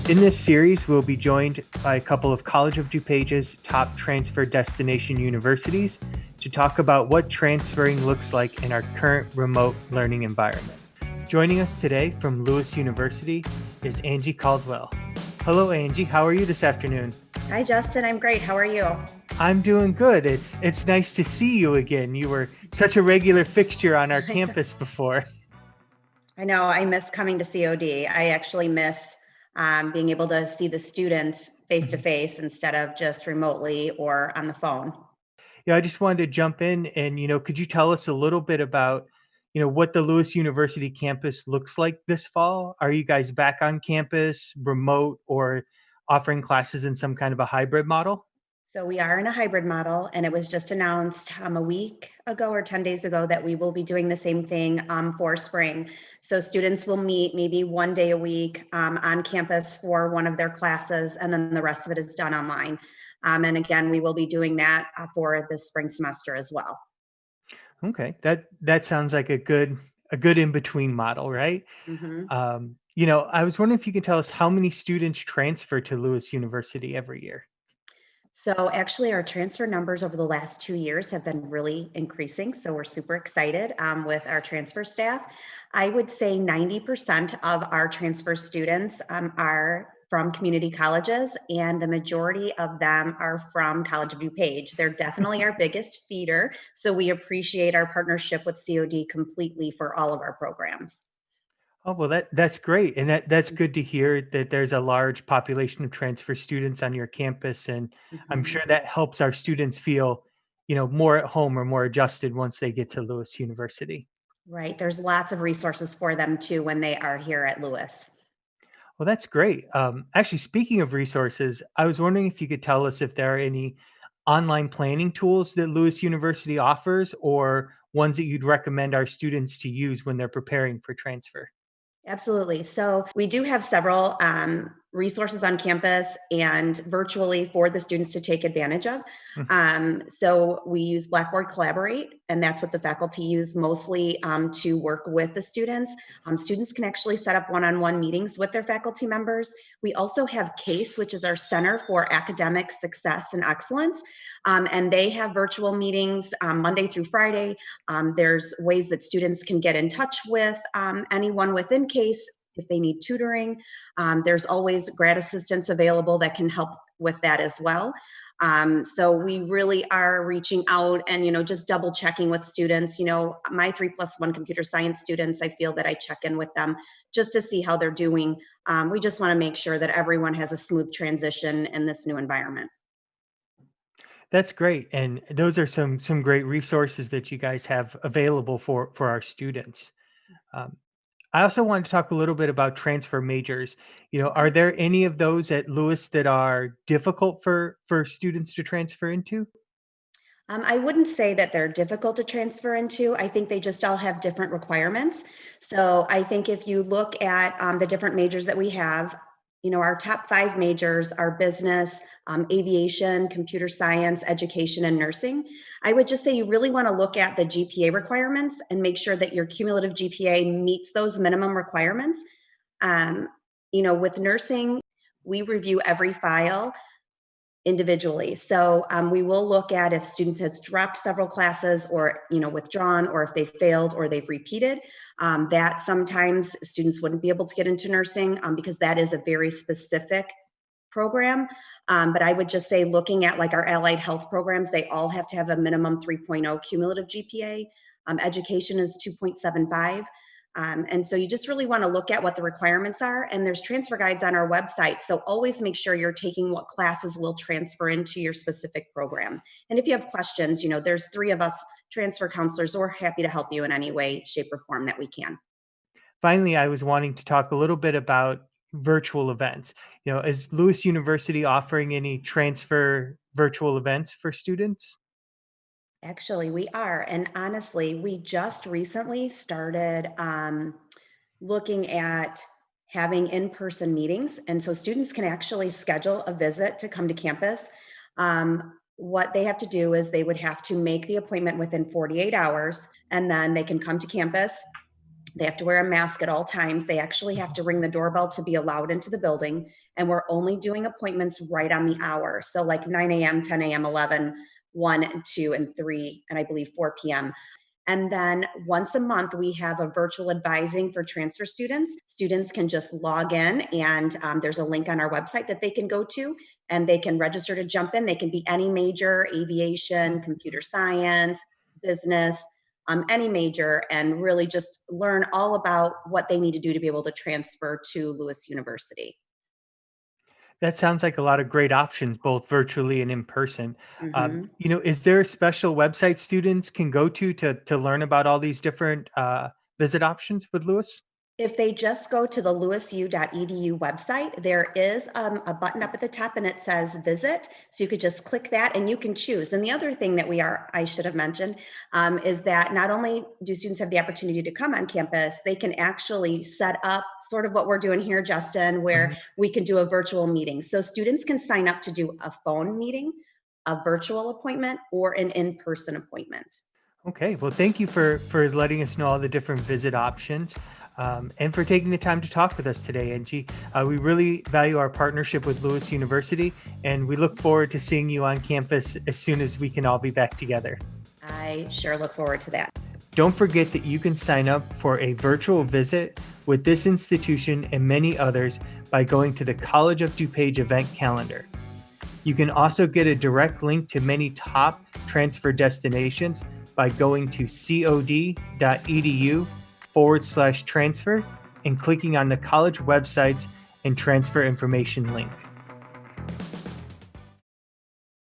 In this series, we'll be joined by a couple of College of DuPage's top transfer destination universities to talk about what transferring looks like in our current remote learning environment. Joining us today from Lewis University is Angie Caldwell. Hello, Angie. How are you this afternoon? Hi, Justin. I'm great. How are you? I'm doing good. It's nice to see you again. You were such a regular fixture on our campus before. I know I miss coming to COD. I actually miss being able to see the students face to face instead of just remotely or on the phone. Yeah, I just wanted to jump in and, could you tell us a little bit about, what the Lewis University campus looks like this fall? Are you guys back on campus, remote, or offering classes in some kind of a hybrid model? So we are in a hybrid model, and it was just announced a week ago or 10 days ago that we will be doing the same thing for spring. So students will meet maybe one day a week on campus for one of their classes, and then the rest of it is done online. And again, we will be doing that for the spring semester as well. Okay, that sounds like a good in between model, right? Mhm. I was wondering if you could tell us how many students transfer to Lewis University every year. So actually, our transfer numbers over the last 2 years have been really increasing. So we're super excited with our transfer staff. I would say 90% of our transfer students are from community colleges, and the majority of them are from College of DuPage. They're definitely our biggest feeder. So we appreciate our partnership with COD completely for all of our programs. Oh, well, that's great, and that's good to hear that there's a large population of transfer students on your campus, and I'm Mhm. sure that helps our students feel, more at home or more adjusted once they get to Lewis University. Right. There's lots of resources for them too when they are here at Lewis. Well, that's great. Actually, speaking of resources, I was wondering if you could tell us if there are any online planning tools that Lewis University offers, or ones that you'd recommend our students to use when they're preparing for transfer. Absolutely. So we do have several resources on campus and virtually for the students to take advantage of. So we use Blackboard Collaborate, and that's what the faculty use mostly to work with the students. Students can actually set up one-on-one meetings with their faculty members. We also have CASE, which is our Center for Academic Success and Excellence, and they have virtual meetings Monday through Friday. There's ways that students can get in touch with anyone within CASE if they need tutoring. There's always grad assistants available that can help with that as well. So we really are reaching out and, just double checking with students. My 3+1 computer science students, I feel that I check in with them just to see how they're doing. We just want to make sure that everyone has a smooth transition in this new environment. That's great, and those are some great resources that you guys have available for our students. Um, I also wanted to talk a little bit about transfer majors. Are Okay. there any of those at Lewis that are difficult for students to transfer into? I wouldn't say that they're difficult to transfer into. I think they just all have different requirements. So I think if you look at the different majors that we have, our top five majors are business, aviation, computer science, education, and nursing. I would just say you really want to look at the GPA requirements and make sure that your cumulative GPA meets those minimum requirements. Um, with nursing, we review every file individually. So we will look at if students has dropped several classes or withdrawn, or if they failed or they've repeated. That sometimes students wouldn't be able to get into nursing because that is a very specific program. But I would just say looking at like our allied health programs, they all have to have a minimum 3.0 cumulative GPA. Education is 2.75. And so you just really want to look at what the requirements are. And there's transfer guides on our website. So always make sure you're taking what classes will transfer into your specific program. And if you have questions, there's three of us transfer counselors. So we're happy to help you in any way, shape, or form that we can. Finally, I was wanting to talk a little bit about virtual events. Is Lewis University offering any transfer virtual events for students? Actually, we are. And honestly, we just recently started looking at having in person meetings. And so students can actually schedule a visit to come to campus. What they have to do is they would have to make the appointment within 48 hours, and then they can come to campus They have to wear a mask at all times. They actually have to ring the doorbell to be allowed into the building. And we're only doing appointments right on the hour. So like 9 a.m., 10 a.m., 11, 1 and 2 and 3, and I believe 4 p.m. And then once a month, we have a virtual advising for transfer students. Students can just log in, and there's a link on our website that they can go to, and they can register to jump in. They can be any major: aviation, computer science, business, any major, and really just learn all about what they need to do to be able to transfer to Lewis University. That sounds like a lot of great options, both virtually and in person. Mhm. Is there a special website students can go to learn about all these different visit options with Lewis? If they just go to the lewisu.edu website, there is a button up at the top and it says visit. So you could just click that and you can choose. And the other thing that I should have mentioned, is that not only do students have the opportunity to come on campus, they can actually set up sort of what we're doing here, Justin, where Mhm. we can do a virtual meeting. So students can sign up to do a phone meeting, a virtual appointment, or an in-person appointment. Okay, well, thank you for letting us know all the different visit options, and for taking the time to talk with us today, Angie. We really value our partnership with Lewis University, and we look forward to seeing you on campus as soon as we can all be back together. I sure look forward to that. Don't forget that you can sign up for a virtual visit with this institution and many others by going to the College of DuPage event calendar. You can also get a direct link to many top transfer destinations by going to cod.edu/transfer and clicking on the college websites and transfer information link.